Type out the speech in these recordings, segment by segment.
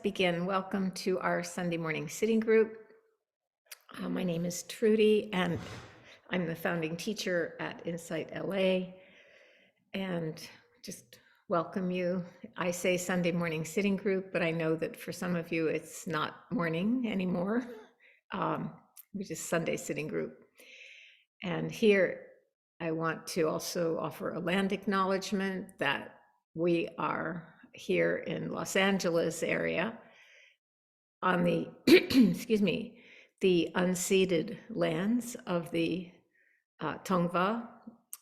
begin. Welcome to our Sunday morning sitting group. My name is Trudy, and I'm the founding teacher at InsightLA. And just welcome you. I say Sunday morning sitting group, but I know that for some of you it's not morning anymore, which is Sunday sitting group. And here I want to also offer a land acknowledgement that we are here in Los Angeles area on the, excuse me, the unceded lands of the Tongva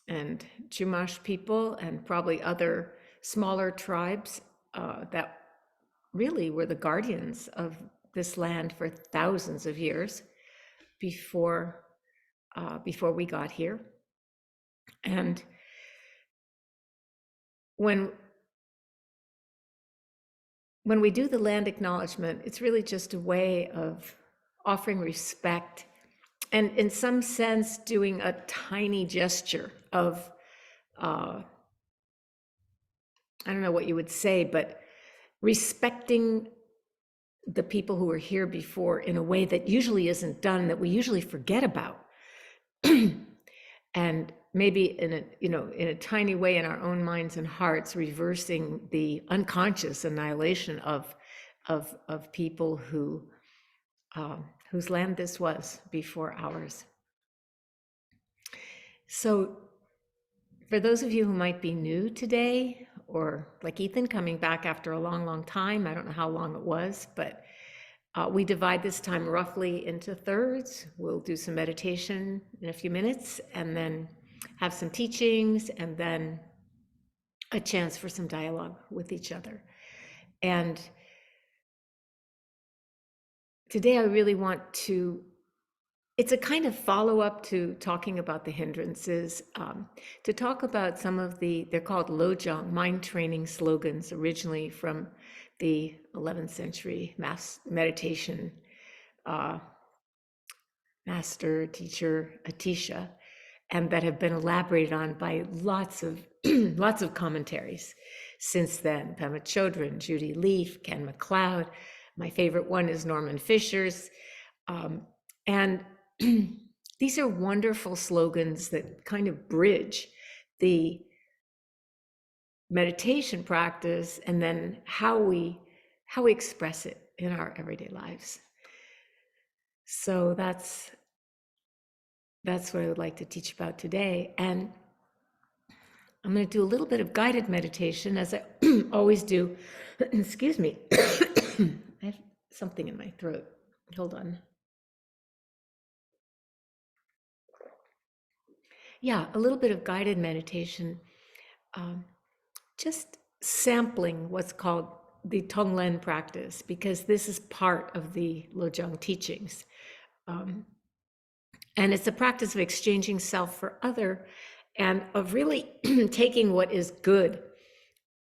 and Chumash people and probably other smaller tribes that really were the guardians of this land for thousands of years before we got here. And when we do the land acknowledgement, it's really just a way of offering respect and in some sense doing a tiny gesture of, I don't know what you would say, but respecting the people who were here before in a way that usually isn't done, that we usually forget about. And maybe in a tiny way in our own minds and hearts, reversing the unconscious annihilation of people whose land this was before ours. So for those of you who might be new today, or like Ethan coming back after a long, long time, I don't know how long it was, but we divide this time roughly into thirds. We'll do some meditation in a few minutes and then have some teachings and then a chance for some dialogue with each other. And today I really want to, it's a kind of follow-up to talking about the hindrances, to talk about some of they're called Lojong, mind training slogans, originally from the 11th century meditation master, teacher, Atisha, and that have been elaborated on by lots of commentaries since then. Pema Chodron, Judy Leaf, Ken MacLeod. My favorite one is Norman Fisher's. And these are wonderful slogans that kind of bridge the meditation practice and then how we express it in our everyday lives. So that's what I would like to teach about today. And I'm going to do a little bit of guided meditation, as I always do. Excuse me. I have something in my throat. Hold on. Yeah, a little bit of guided meditation. Just sampling what's called the Tonglen practice, because this is part of the Lojong teachings. And it's a practice of exchanging self for other and of really taking what is good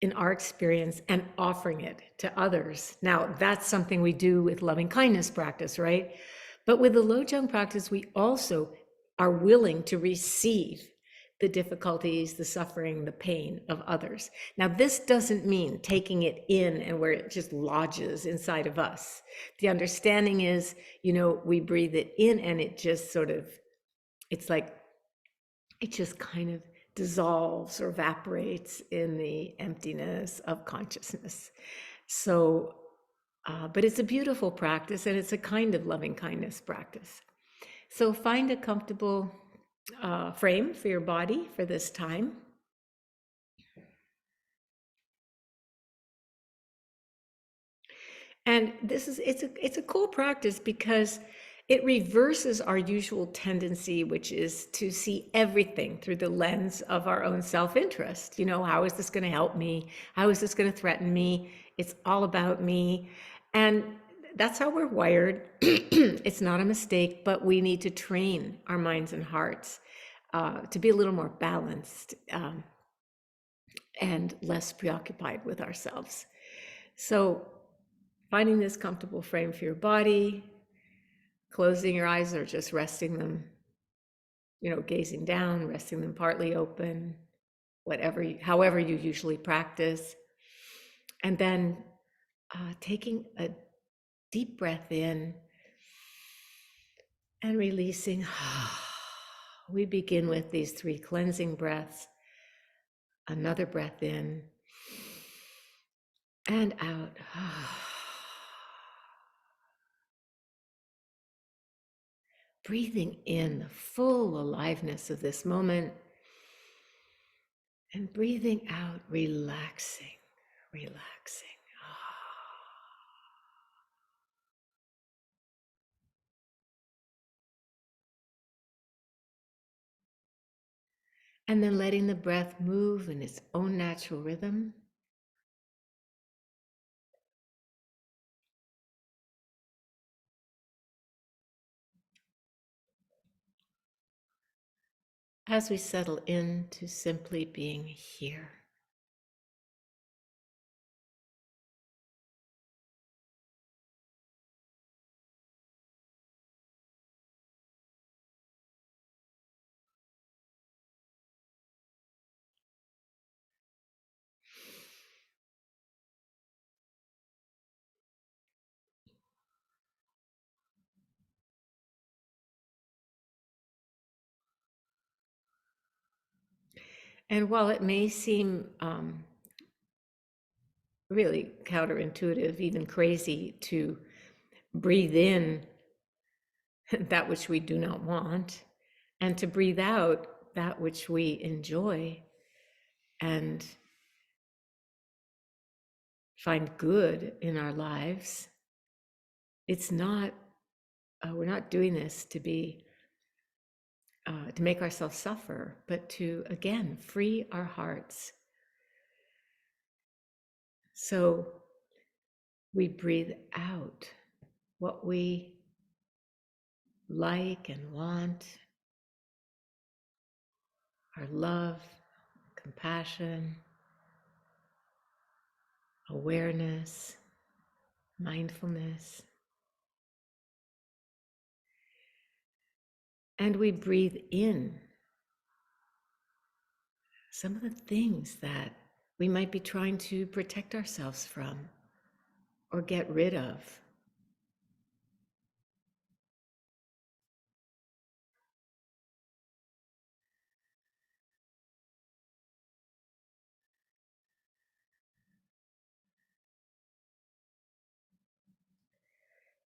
in our experience and offering it to others. Now, that's something we do with loving kindness practice, right? But with the Lojong practice, we also are willing to receive the difficulties, the suffering, the pain of others. Now, this doesn't mean taking it in and where it just lodges inside of us. The understanding is, we breathe it in and it just sort of, it's like, it just kind of dissolves or evaporates in the emptiness of consciousness. So, but it's a beautiful practice and it's a kind of loving kindness practice. So find a comfortable frame for your body for this time. And it's a cool practice because it reverses our usual tendency, which is to see everything through the lens of our own self-interest. How is this going to help me? How is this going to threaten me? It's all about me. And that's how we're wired. It's not a mistake, but we need to train our minds and hearts to be a little more balanced and less preoccupied with ourselves. So finding this comfortable frame for your body, closing your eyes or just resting them, gazing down, resting them partly open, however you usually practice. And then taking a deep breath in and releasing. We begin with these 3 cleansing breaths. Another breath in and out. Breathing in the full aliveness of this moment and breathing out, relaxing, relaxing. And then letting the breath move in its own natural rhythm. As we settle into simply being here. And while it may seem really counterintuitive, even crazy, to breathe in that which we do not want and to breathe out that which we enjoy and find good in our lives, it's not, we're not doing this to make ourselves suffer, but to, again, free our hearts. So we breathe out what we like and want, our love, compassion, awareness, mindfulness. And we breathe in some of the things that we might be trying to protect ourselves from or get rid of.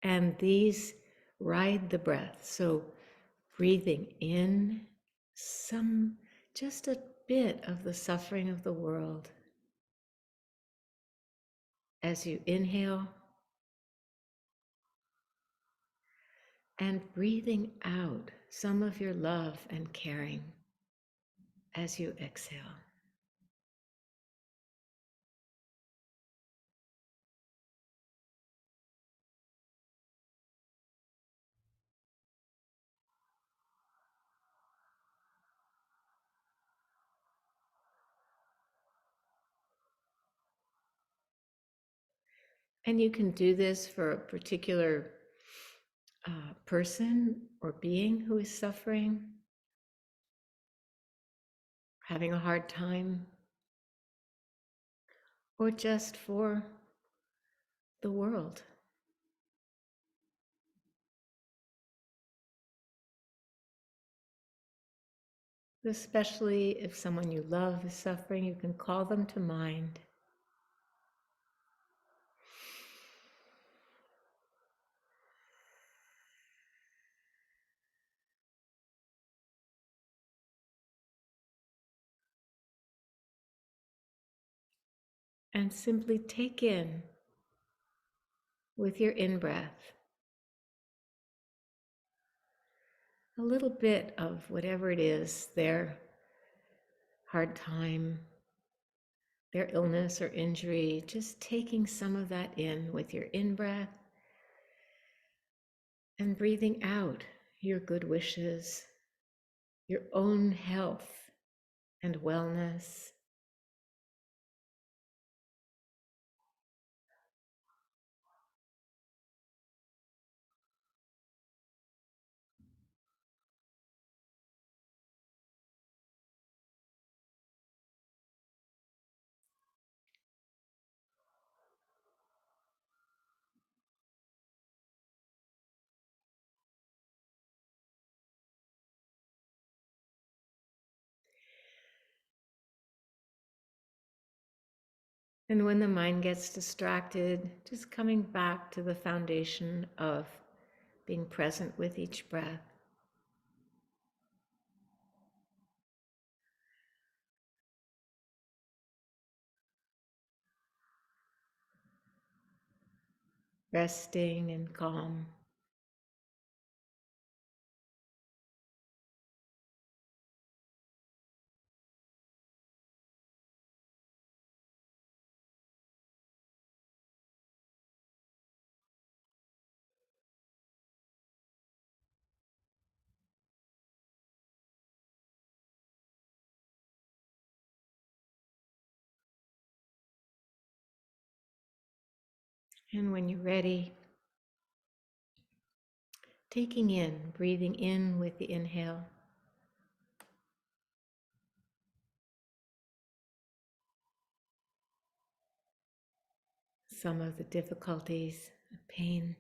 And these ride the breath. So breathing in just a bit of the suffering of the world. As you inhale and breathing out some of your love and caring as you exhale. And you can do this for a particular person or being who is suffering, having a hard time, or just for the world. Especially if someone you love is suffering, you can call them to mind. And simply take in, with your in-breath, a little bit of whatever it is, their hard time, their illness or injury, just taking some of that in with your in-breath and breathing out your good wishes, your own health and wellness. And when the mind gets distracted, just coming back to the foundation of being present with each breath. Resting and calm. And when you're ready, taking in, breathing in with the inhale. Some of the difficulties, pain.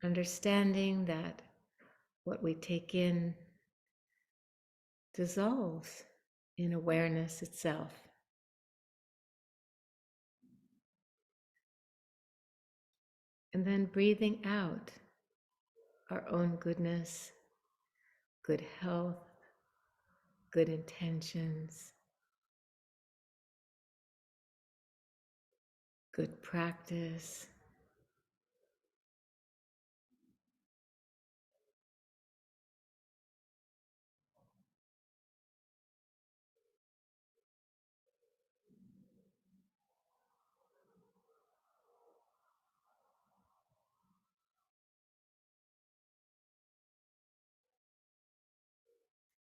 Understanding that what we take in dissolves in awareness itself. And then breathing out our own goodness, good health, good intentions, good practice.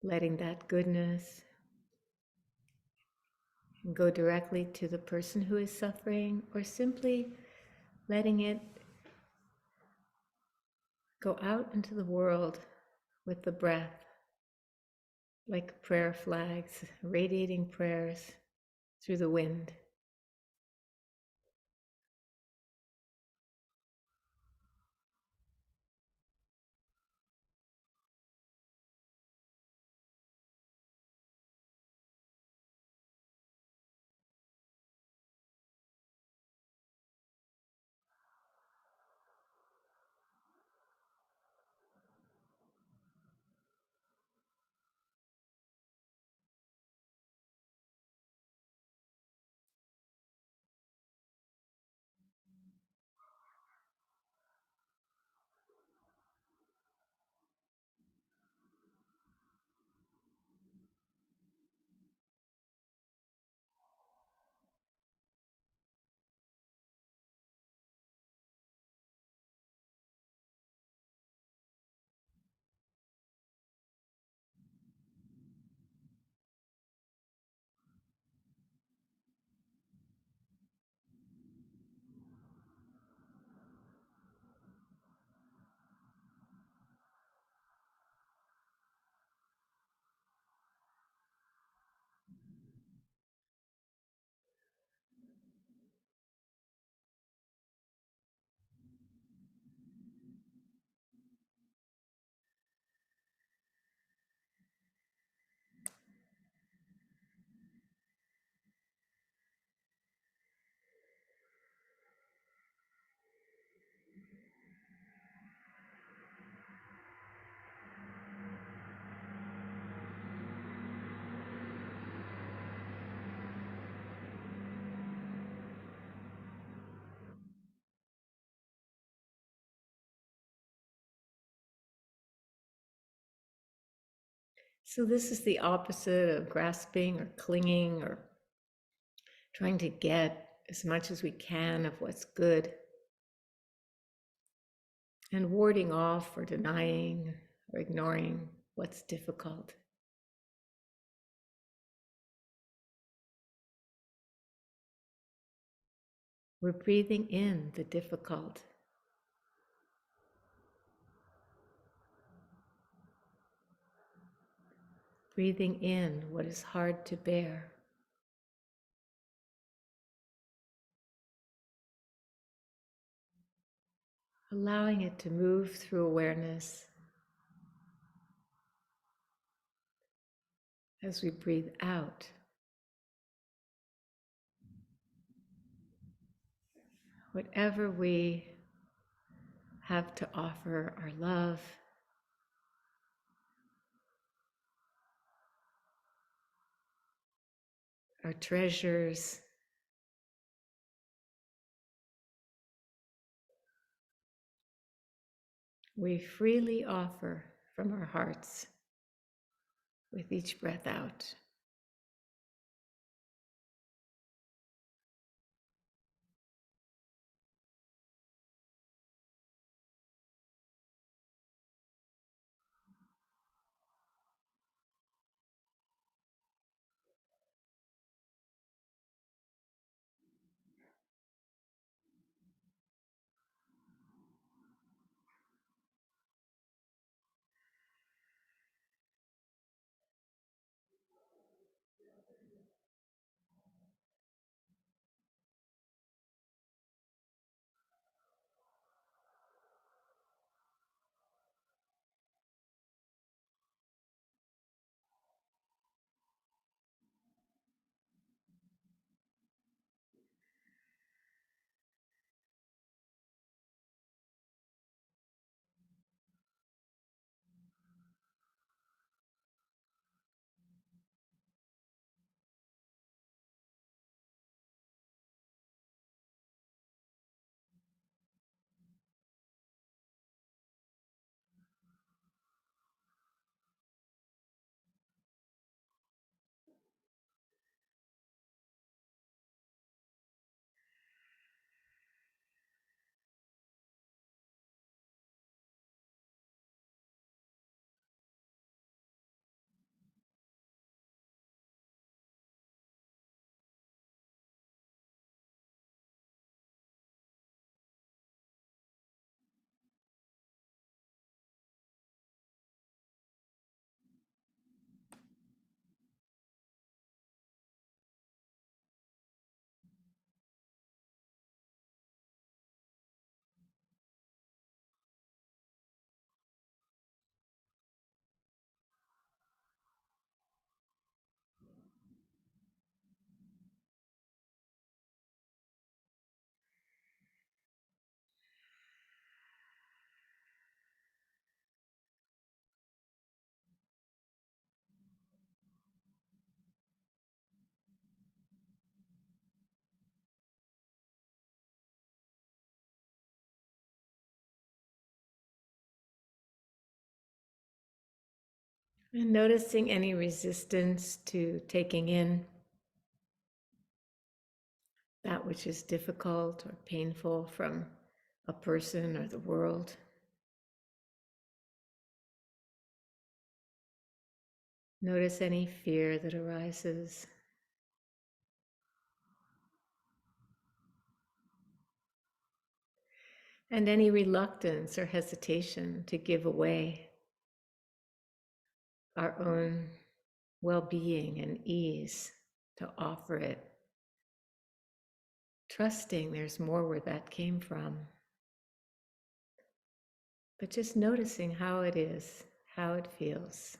Letting that goodness go directly to the person who is suffering, or simply letting it go out into the world with the breath, like prayer flags, radiating prayers through the wind. So this is the opposite of grasping or clinging or trying to get as much as we can of what's good, and warding off or denying or ignoring what's difficult. We're breathing in the difficult, breathing in what is hard to bear. Allowing it to move through awareness as we breathe out whatever we have to offer, our love, our treasures, we freely offer from our hearts with each breath out. And noticing any resistance to taking in that which is difficult or painful from a person or the world. Notice any fear that arises. And any reluctance or hesitation to give away our own well-being and ease, to offer it, trusting there's more where that came from. But just noticing how it is, how it feels.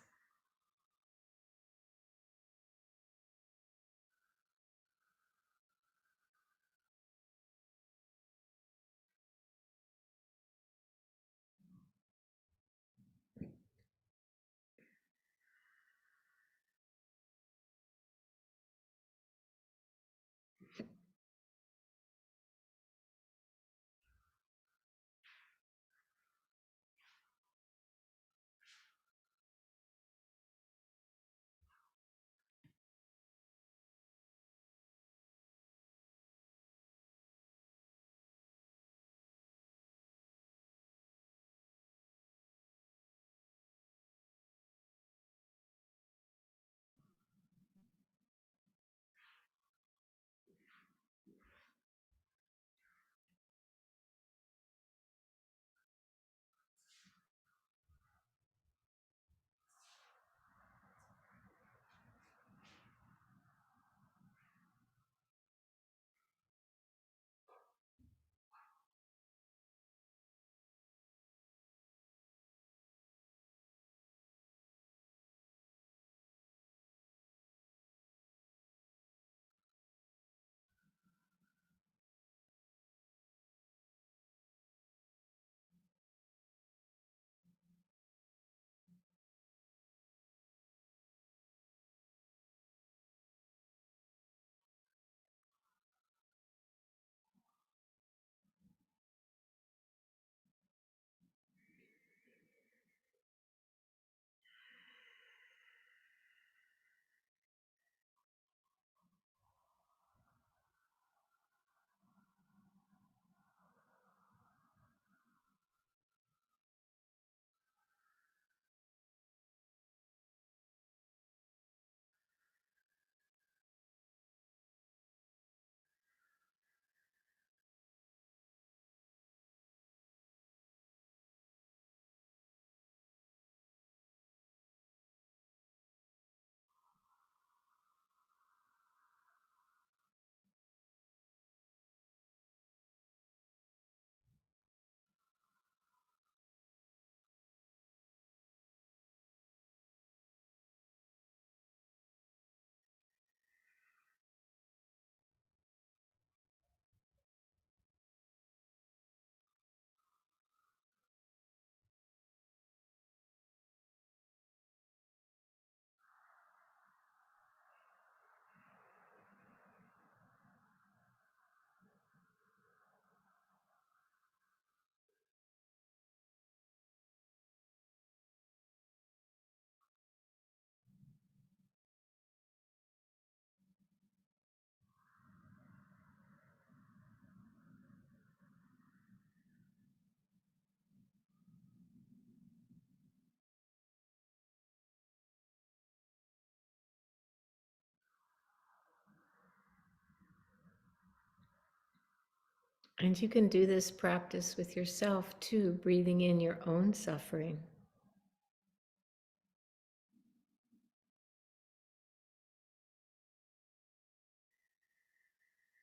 And you can do this practice with yourself too, breathing in your own suffering.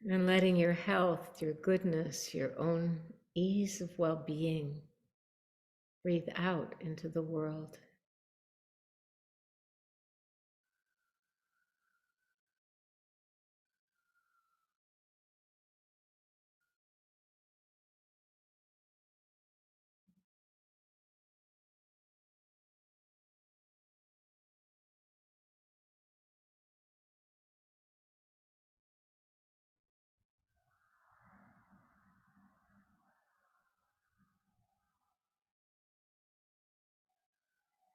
And letting your health, your goodness, your own ease of well-being breathe out into the world.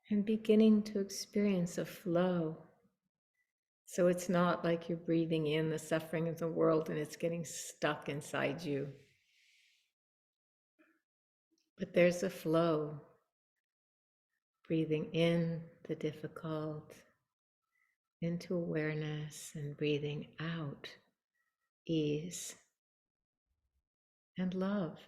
And beginning to experience a flow. So it's not like you're breathing in the suffering of the world and it's getting stuck inside you. But there's a flow, breathing in the difficult, into awareness, and breathing out ease and love.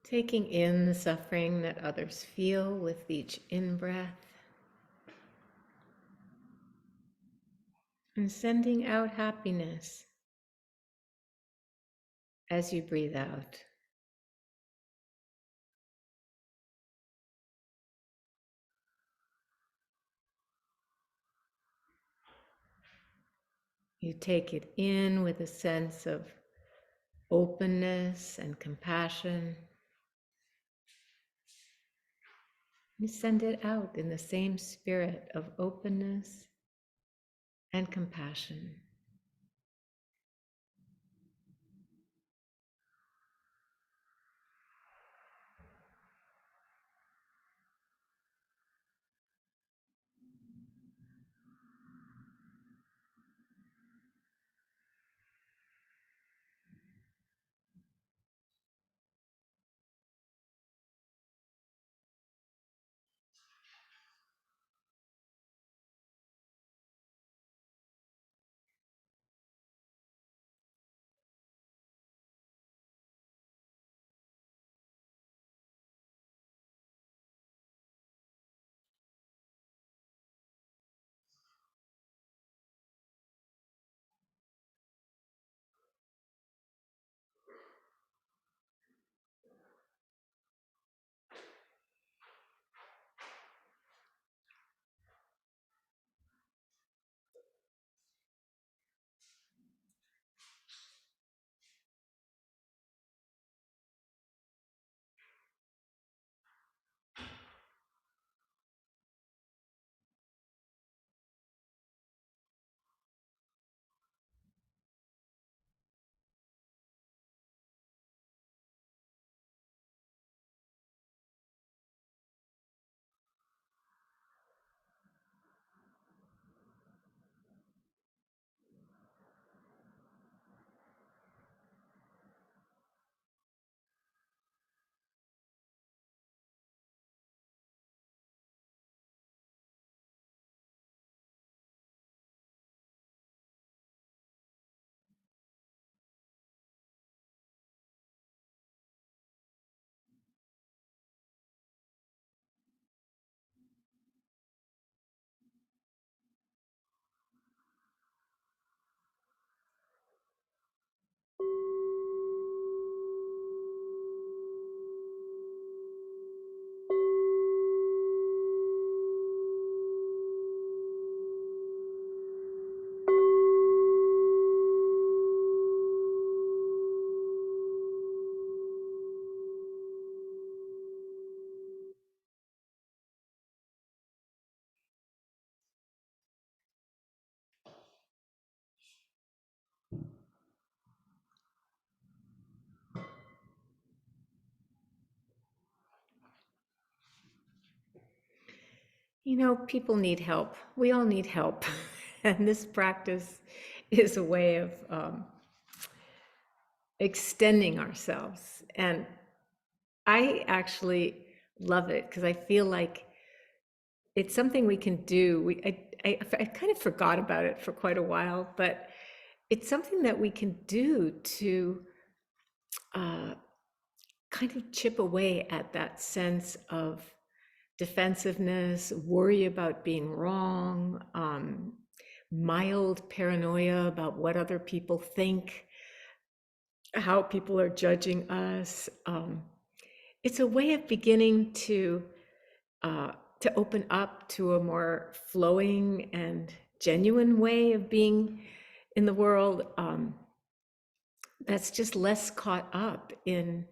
Taking in the suffering that others feel with each in-breath, and sending out happiness as you breathe out. You take it in with a sense of openness and compassion. You send it out in the same spirit of openness and compassion. You know, people need help. We all need help. And this practice is a way of extending ourselves. And I actually love it because I feel like it's something we can do. I kind of forgot about it for quite a while, but it's something that we can do to kind of chip away at that sense of defensiveness, worry about being wrong, mild paranoia about what other people think, how people are judging us. It's a way of beginning to open up to a more flowing and genuine way of being in the world, that's just less caught up in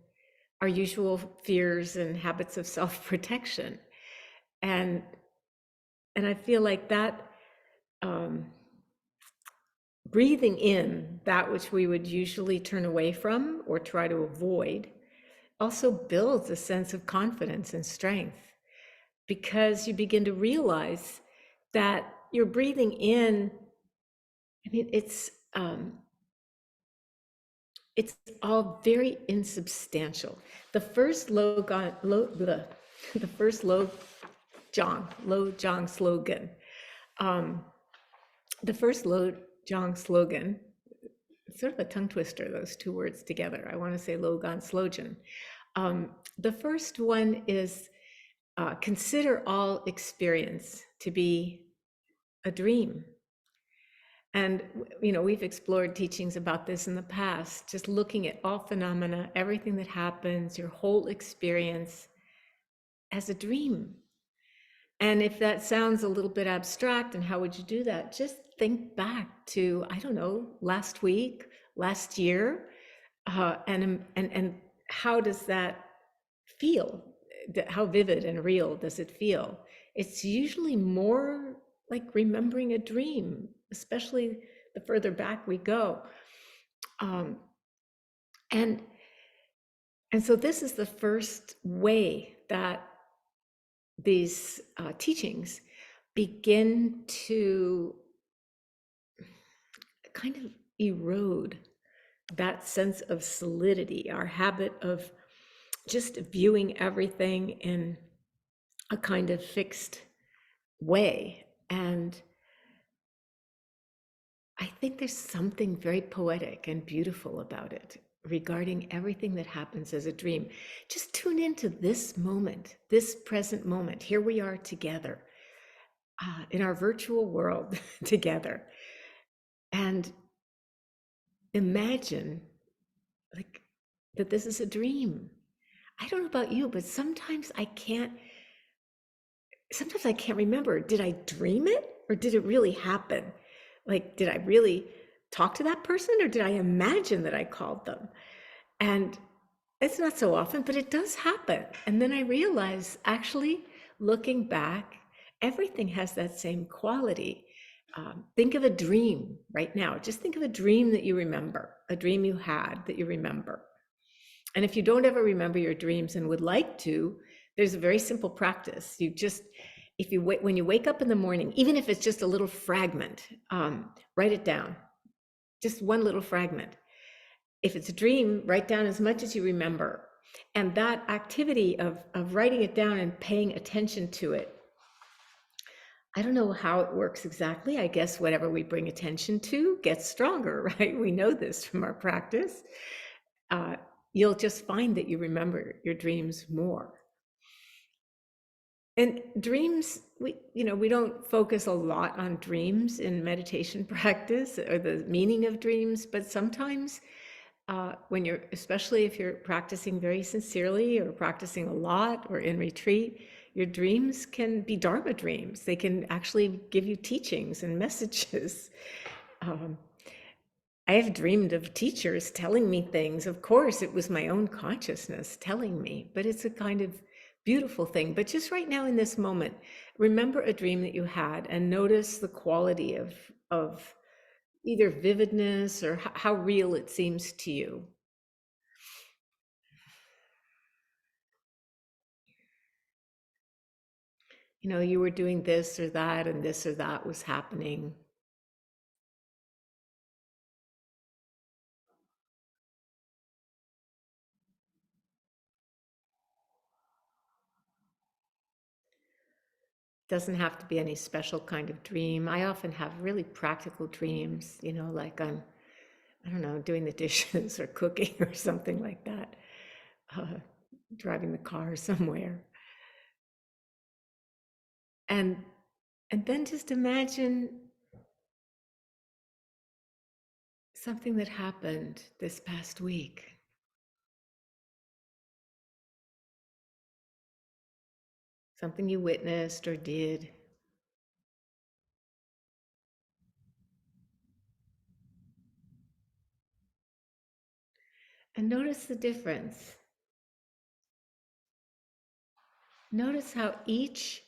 our usual fears and habits of self-protection. And I feel like that breathing in that which we would usually turn away from or try to avoid also builds a sense of confidence and strength, because you begin to realize that you're breathing in. I mean, it's all very insubstantial. The first the first Lojong slogan, the first Lojong slogan, it's sort of a tongue twister, those two words together. I want to say Logan slogan. The first one is consider all experience to be a dream. And, we've explored teachings about this in the past, just looking at all phenomena, everything that happens, your whole experience as a dream. And if that sounds a little bit abstract, and how would you do that? Just think back to, I don't know, last week, last year, and how does that feel? How vivid and real does it feel? It's usually more like remembering a dream, especially the further back we go. Um, and so this is the first way that these teachings begin to kind of erode that sense of solidity, our habit of just viewing everything in a kind of fixed way. And I think there's something very poetic and beautiful about it regarding everything that happens as a dream. Just tune into this moment, this present moment. Here we are together in our virtual world together. And imagine like that this is a dream. I don't know about you, but sometimes I can't remember, did I dream it or did it really happen? Like, did I really talk to that person or did I imagine that I called them? And it's not so often, but it does happen. And then I realize, actually, looking back, everything has that same quality. Think of a dream right now. Just think of a dream that you remember, a dream you had that you remember. And if you don't ever remember your dreams and would like to, there's a very simple practice. When you wake up in the morning, even if it's just a little fragment, write it down, just one little fragment. If it's a dream, write down as much as you remember. And that activity of writing it down and paying attention to it, I don't know how it works exactly. I guess whatever we bring attention to gets stronger, right? We know this from our practice. You'll just find that you remember your dreams more. And dreams, we don't focus a lot on dreams in meditation practice or the meaning of dreams, but sometimes especially if you're practicing very sincerely or practicing a lot or in retreat, your dreams can be Dharma dreams. They can actually give you teachings and messages. I have dreamed of teachers telling me things. Of course, it was my own consciousness telling me, but it's a kind of beautiful thing. But just right now in this moment, remember a dream that you had and notice the quality of either vividness or how real it seems to you. You were doing this or that, and this or that was happening. Doesn't have to be any special kind of dream. I often have really practical dreams, like I'm, I don't know, doing the dishes or cooking or something like that, driving the car somewhere. And then just imagine something that happened this past week. Something you witnessed or did. And notice the difference. Notice how each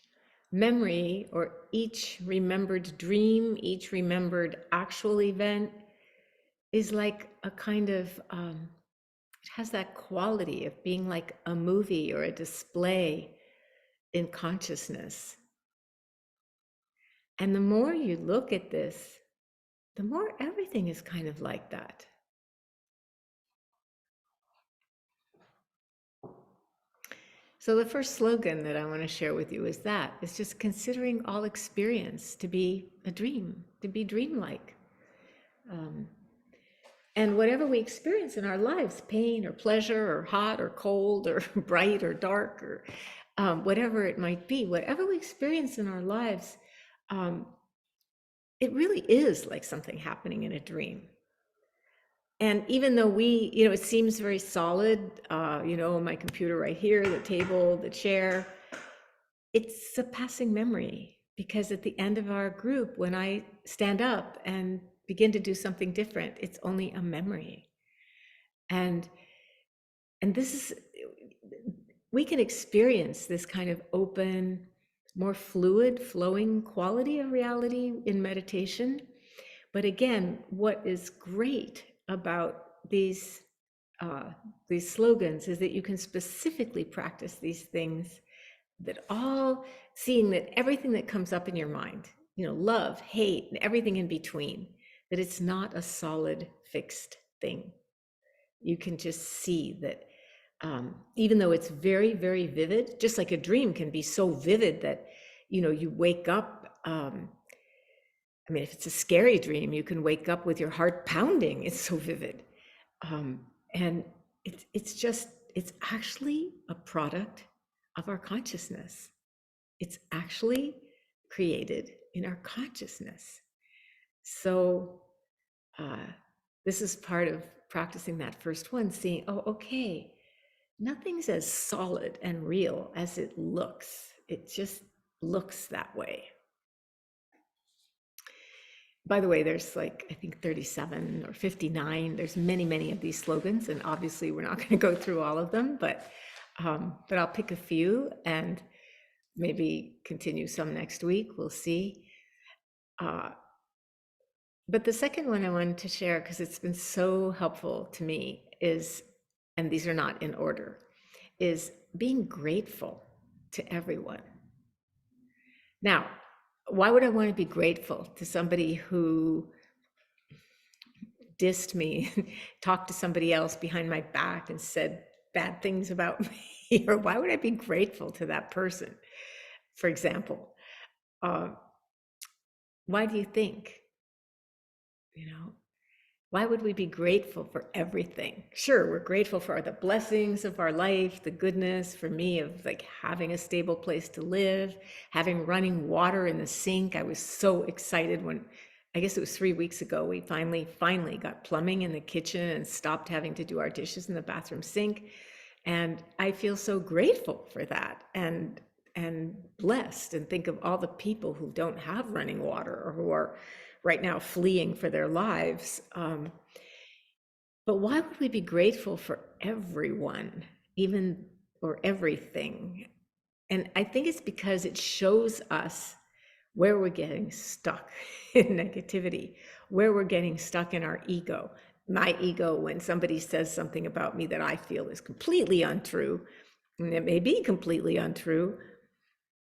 memory or each remembered dream, each remembered actual event is like a kind of, it has that quality of being like a movie or a display in consciousness. And the more you look at this, the more everything is kind of like that. So the first slogan that I want to share with you is just considering all experience to be a dream, to be dreamlike. And whatever we experience in our lives, pain or pleasure or hot or cold or bright or dark or whatever it might be, whatever we experience in our lives, um, it really is like something happening in a dream. And even though it seems very solid, my computer right here, the table, the chair, it's a passing memory, because at the end of our group, when I stand up and begin to do something different, it's only a memory. And this is, we can experience this kind of open, more fluid, flowing quality of reality in meditation. But again, what is great about these slogans is that you can specifically practice these things, that all seeing that everything that comes up in your mind, love, hate, and everything in between, that it's not a solid, fixed thing. You can just see that even though it's very, very vivid, just like a dream can be so vivid that, you wake up. If it's a scary dream, you can wake up with your heart pounding. It's so vivid. And it's actually a product of our consciousness. It's actually created in our consciousness. So this is part of practicing that first one, seeing, oh, okay, nothing's as solid and real as it looks. It just looks that way. By the way, there's I think 37 or 59. There's many, many of these slogans, and obviously we're not going to go through all of them, but I'll pick a few and maybe continue some next week. We'll see. But the second one I wanted to share, because it's been so helpful to me, is, and these are not in order, is being grateful to everyone. Now, why would I want to be grateful to somebody who dissed me, talked to somebody else behind my back and said bad things about me? Or why would I be grateful to that person, for example? Why do you think? Why would we be grateful for everything? Sure, we're grateful for the blessings of our life, the goodness, for me, of having a stable place to live, having running water in the sink. I was so excited when, I guess it was 3 weeks ago, we finally got plumbing in the kitchen and stopped having to do our dishes in the bathroom sink. And I feel so grateful for that and blessed, and think of all the people who don't have running water or who are right now fleeing for their lives. But why would we be grateful for everyone, or everything? And I think it's because it shows us where we're getting stuck in negativity, where we're getting stuck in our ego. My ego, when somebody says something about me that I feel is completely untrue, and it may be completely untrue,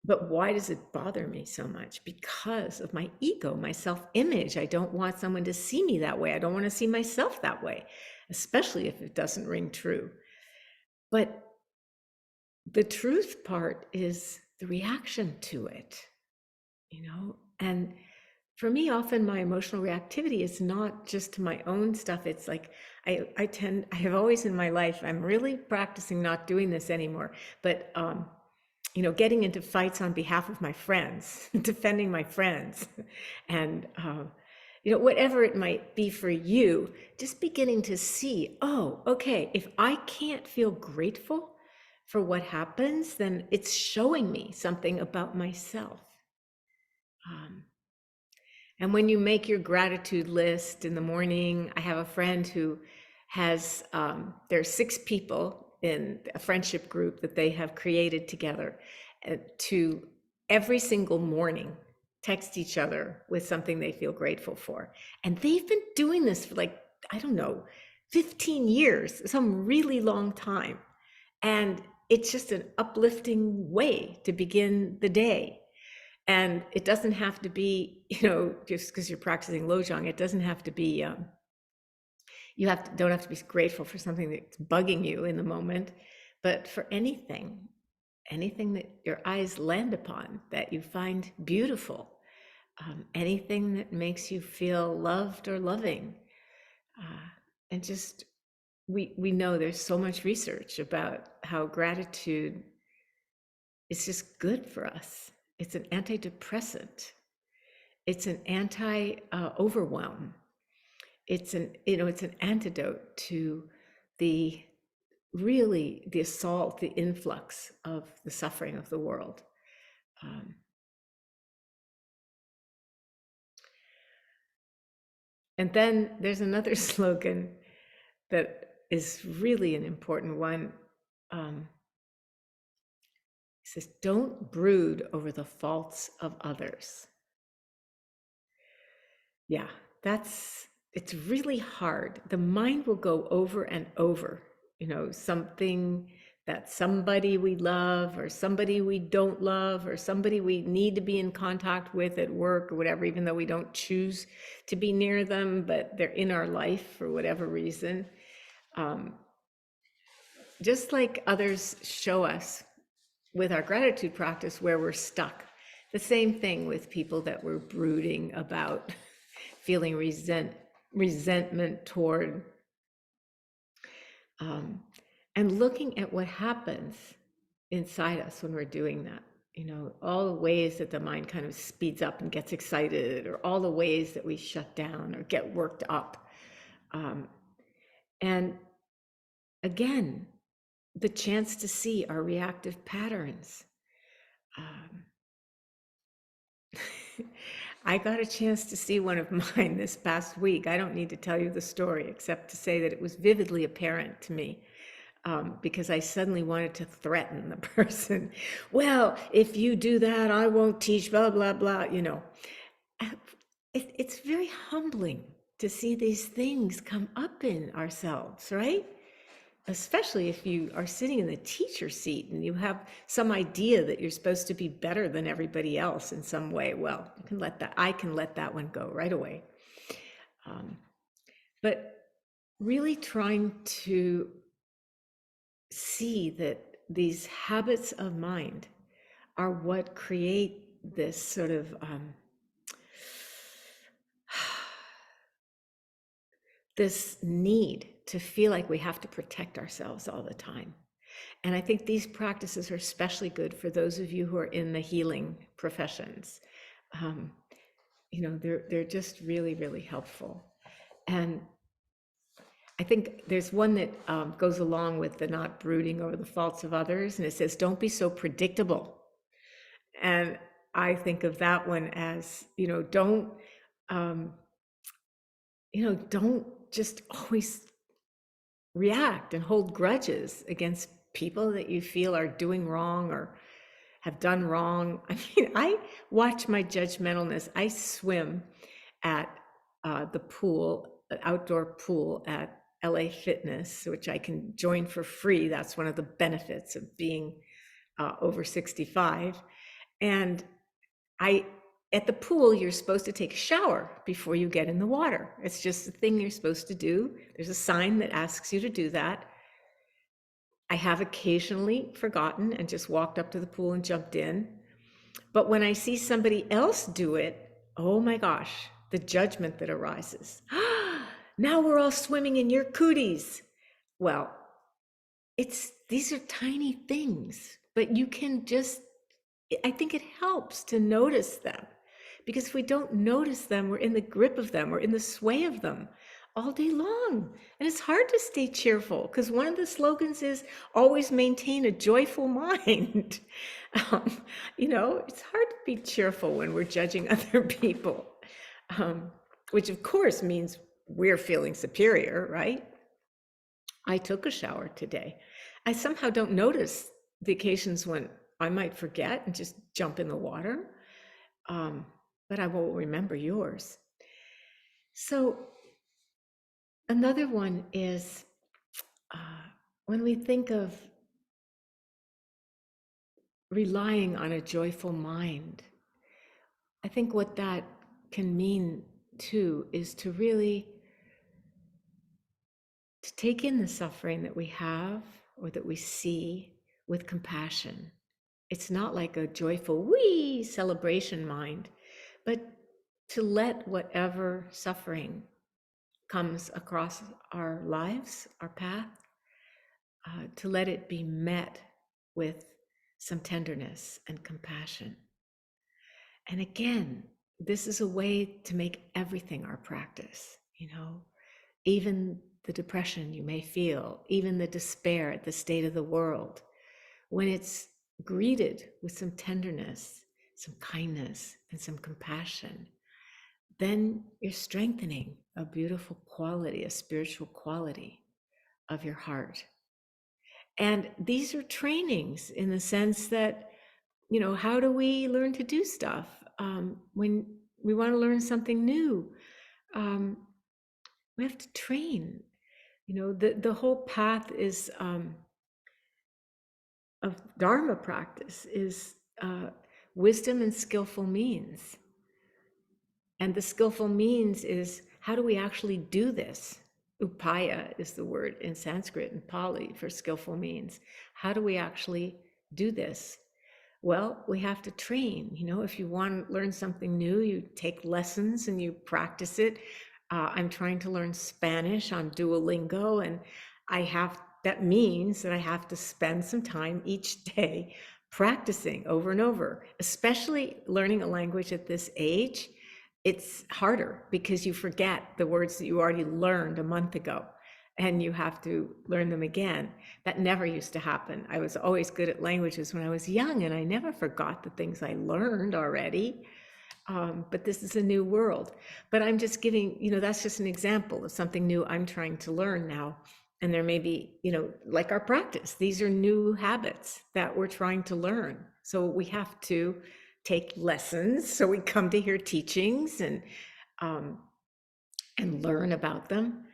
but why does it bother me so much? Because of my ego, my self-image. I don't want someone to see me that way. I don't want to see myself that way, especially if it doesn't ring true. But the truth part is the reaction to it, and for me, often my emotional reactivity is not just to my own stuff. It's I have always in my life, I'm really practicing not doing this anymore, but getting into fights on behalf of my friends, defending my friends, and whatever it might be for you, just beginning to see, oh, okay, if I can't feel grateful for what happens, then it's showing me something about myself. And when you make your gratitude list in the morning, I have a friend who has, there's 6 people in a friendship group that they have created together to every single morning text each other with something they feel grateful for. And they've been doing this for 15 years, some really long time. And it's just an uplifting way to begin the day. And it doesn't have to be, just because you're practicing Lojong, it doesn't have to be, don't have to be grateful for something that's bugging you in the moment, but for anything that your eyes land upon that you find beautiful, anything that makes you feel loved or loving. and just we know there's so much research about how gratitude is just good for us. It's an antidepressant. It's an anti overwhelm. It's an antidote to the the assault, the influx of the suffering of the world. Um, and then there's another slogan that is really an important one. It says, "Don't brood over the faults of others." Yeah, it's really hard. The mind will go over and over, something that somebody we love or somebody we don't love or somebody we need to be in contact with at work or whatever, even though we don't choose to be near them, but they're in our life for whatever reason. Just like others show us with our gratitude practice where we're stuck. The same thing with people that we're brooding about, feeling resentment toward, and looking at what happens inside us when we're doing that. All the ways that the mind kind of speeds up and gets excited, or all the ways that we shut down or get worked up. And again, the chance to see our reactive patterns. I got a chance to see one of mine this past week. I don't need to tell you the story except to say that it was vividly apparent to me, because I suddenly wanted to threaten the person. Well, if you do that, I won't teach, blah, blah, blah, It's very humbling to see these things come up in ourselves, right? Especially if you are sitting in the teacher seat and you have some idea that you're supposed to be better than everybody else in some way. Well, I can let that one go right away. But really trying to see that these habits of mind are what create this sort of this need to feel like we have to protect ourselves all the time. And I think these practices are especially good for those of you who are in the healing professions. They're just really, really helpful. And I think there's one that goes along with the not brooding over the faults of others, and it says, "Don't be so predictable." And I think of that one as, don't just always react and hold grudges against people that you feel are doing wrong or have done wrong. I mean, I watch my judgmentalness. I swim at the pool, outdoor pool at LA Fitness, which I can join for free. That's one of the benefits of being over 65. And at the pool, you're supposed to take a shower before you get in the water. It's just a thing you're supposed to do. There's a sign that asks you to do that. I have occasionally forgotten and just walked up to the pool and jumped in. But when I see somebody else do it, oh my gosh, the judgment that arises. Now we're all swimming in your cooties. Well, these are tiny things, but you can I think it helps to notice them, because if we don't notice them, we're in the grip of them, we're in the sway of them all day long. And it's hard to stay cheerful, because one of the slogans is always maintain a joyful mind. It's hard to be cheerful when we're judging other people, which of course means we're feeling superior, right? I took a shower today. I somehow don't notice the occasions when I might forget and just jump in the water, but I won't remember yours. So another one is when we think of relying on a joyful mind, I think what that can mean too is to really take in the suffering that we have or that we see with compassion. It's not like a joyful wee celebration mind, but to let whatever suffering comes across our lives, our path, to let it be met with some tenderness and compassion. And again, this is a way to make everything our practice, even the depression you may feel, even the despair at the state of the world, when it's greeted with some tenderness, some kindness, and some compassion, then you're strengthening a beautiful quality, a spiritual quality of your heart. And these are trainings in the sense that, how do we learn to do stuff when we want to learn something new? We have to train. The whole path is of Dharma practice is wisdom and skillful means. And the skillful means is, how do we actually do this? Upaya is the word in Sanskrit and Pali for skillful means. How do we actually do this? Well, we have to train. If you want to learn something new, you take lessons and you practice it. I'm trying to learn Spanish on Duolingo, and that means that I have to spend some time each day practicing over and over, especially learning a language at this age. It's harder because you forget the words that you already learned a month ago and you have to learn them again. That never used to happen. I was always good at languages when I was young, and I never forgot the things I learned already. But this is a new world. But I'm just giving, that's just an example of something new I'm trying to learn now. And there may be, like our practice, these are new habits that we're trying to learn. So we have to take lessons. So we come to hear teachings and learn about them.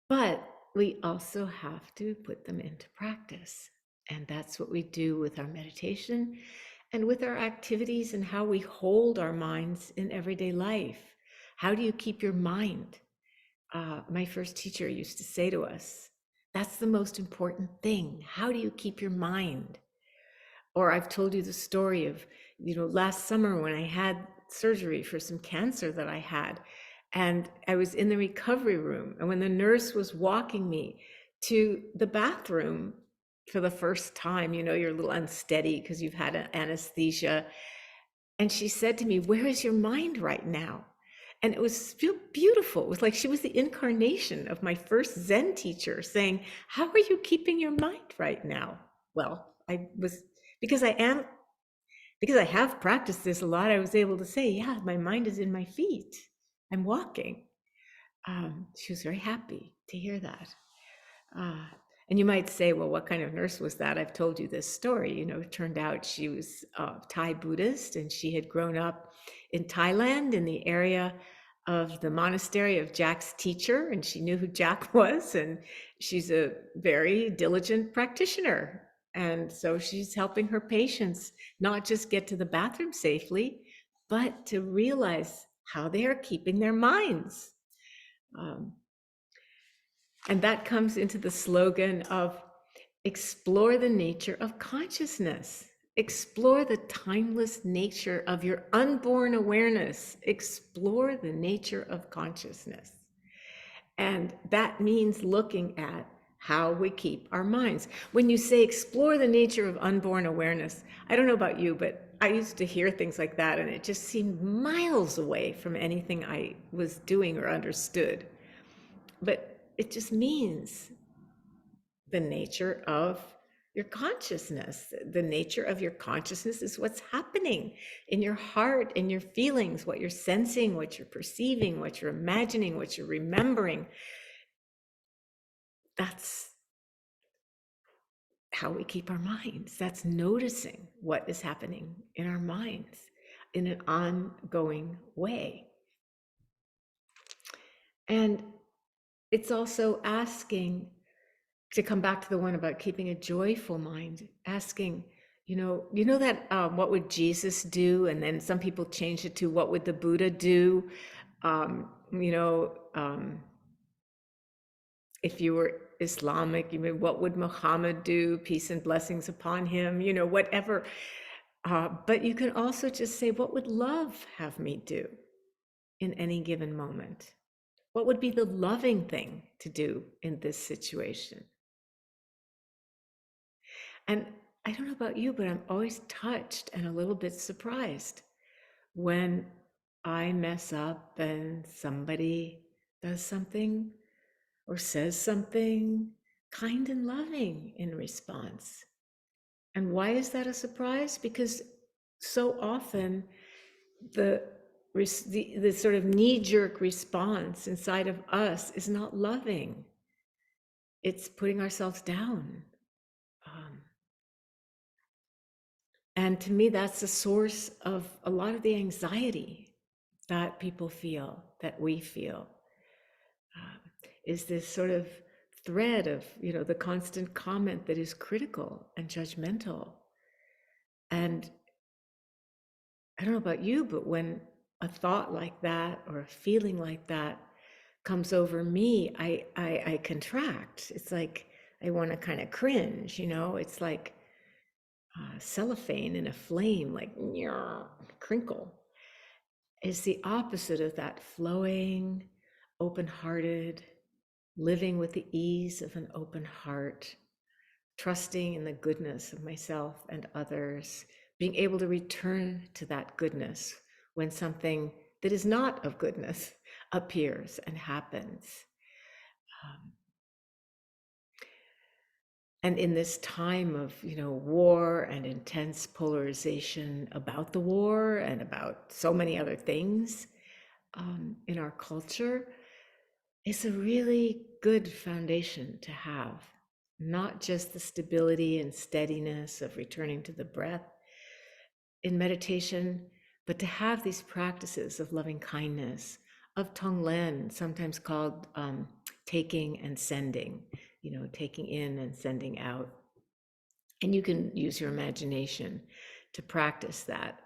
But we also have to put them into practice. And that's what we do with our meditation and with our activities and how we hold our minds in everyday life. How do you keep your mind? My first teacher used to say to us, that's the most important thing. How do you keep your mind? Or I've told you the story of, last summer when I had surgery for some cancer that I had, and I was in the recovery room, and when the nurse was walking me to the bathroom for the first time, you're a little unsteady because you've had an anesthesia. And she said to me, "Where is your mind right now?" And it was beautiful. It was like she was the incarnation of my first Zen teacher saying, "How are you keeping your mind right now?" Well, because I have practiced this a lot, I was able to say, yeah, my mind is in my feet. I'm walking. She was very happy to hear that. And you might say, well, what kind of nurse was that? I've told you this story. It turned out she was Thai Buddhist, and she had grown up in Thailand in the area of the monastery of Jack's teacher, and she knew who Jack was, and she's a very diligent practitioner. And so she's helping her patients not just get to the bathroom safely, but to realize how they are keeping their minds. And that comes into the slogan of explore the nature of consciousness. Explore the timeless nature of your unborn awareness. Explore the nature of consciousness. And that means looking at how we keep our minds. When you say explore the nature of unborn awareness, I don't know about you, but I used to hear things like that, and it just seemed miles away from anything I was doing or understood. But it just means the nature of your consciousness. The nature of your consciousness is what's happening in your heart, in your feelings, what you're sensing, what you're perceiving, what you're imagining, what you're remembering. That's how we keep our minds. That's noticing what is happening in our minds in an ongoing way. And it's also asking, to come back to the one about keeping a joyful mind, asking, that what would Jesus do? And then some people change it to what would the Buddha do? If you were Islamic, what would Muhammad do? Peace and blessings upon him, whatever. But you can also just say, what would love have me do in any given moment? What would be the loving thing to do in this situation? And I don't know about you, but I'm always touched and a little bit surprised when I mess up and somebody does something or says something kind and loving in response. And why is that a surprise? Because so often the sort of knee-jerk response inside of us is not loving. It's putting ourselves down. And to me, that's the source of a lot of the anxiety that people feel, that we feel, is this sort of thread of, the constant comment that is critical and judgmental. And I don't know about you, but when a thought like that or a feeling like that comes over me, I contract. It's like I want to kind of cringe, it's like cellophane in a flame, like crinkle, is the opposite of that flowing, open-hearted, living with the ease of an open heart, trusting in the goodness of myself and others, being able to return to that goodness when something that is not of goodness appears and happens. And in this time of, war and intense polarization about the war and about so many other things in our culture, it's a really good foundation to have. Not just the stability and steadiness of returning to the breath in meditation, but to have these practices of loving kindness, of Tonglen, sometimes called taking and sending, taking in and sending out. And you can use your imagination to practice that.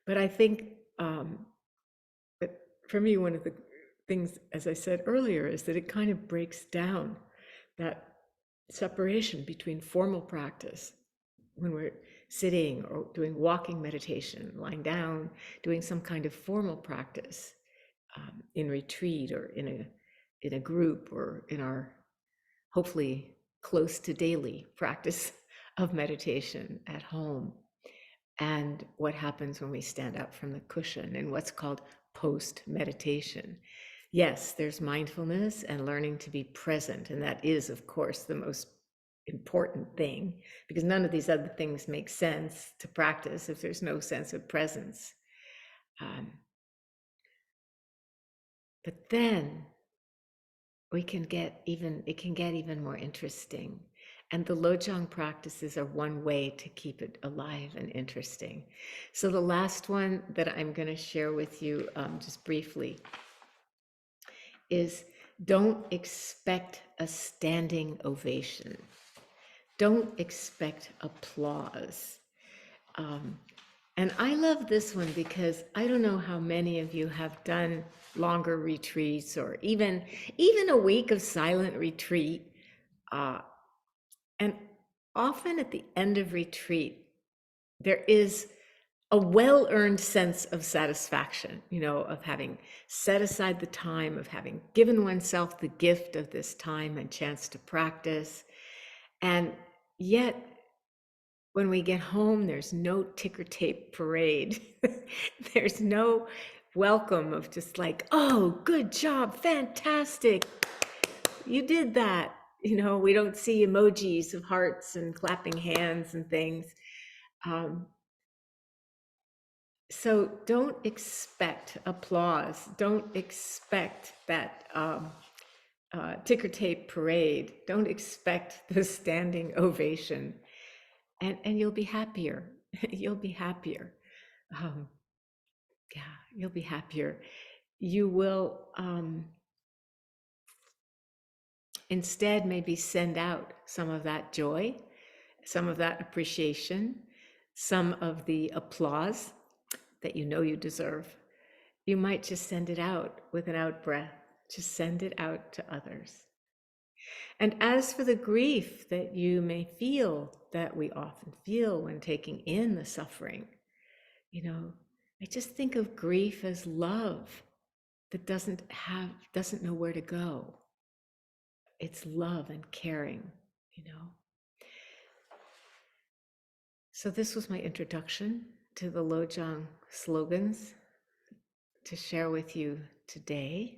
But I think that for me, one of the things, as I said earlier, is that it kind of breaks down that separation between formal practice when we're sitting or doing walking meditation, lying down, doing some kind of formal practice in retreat or in a group or in our hopefully close to daily practice of meditation at home, and what happens when we stand up from the cushion and what's called post-meditation. Yes, there's mindfulness and learning to be present, and that is, of course, the most important thing, because none of these other things make sense to practice if there's no sense of presence. But then it can get even more interesting. And the Lojong practices are one way to keep it alive and interesting. So the last one that I'm going to share with you just briefly is don't expect a standing ovation. Don't expect applause. And I love this one because I don't know how many of you have done longer retreats or even a week of silent retreat. And often at the end of retreat, there is a well-earned sense of satisfaction, of having set aside the time, of having given oneself the gift of this time and chance to practice. And yet, when we get home, there's no ticker tape parade. There's no welcome of just like, oh, good job, fantastic, you did that. We don't see emojis of hearts and clapping hands and things. So don't expect applause. Don't expect that ticker tape parade. Don't expect the standing ovation. And you'll be happier. You'll be happier. You'll be happier. You will instead maybe send out some of that joy, some of that appreciation, some of the applause that you deserve. You might just send it out with an out breath. Just send it out to others. And as for the grief that you may feel, that we often feel when taking in the suffering, I just think of grief as love, that doesn't know where to go. It's love and caring, you know. So this was my introduction to the Lojong slogans to share with you today.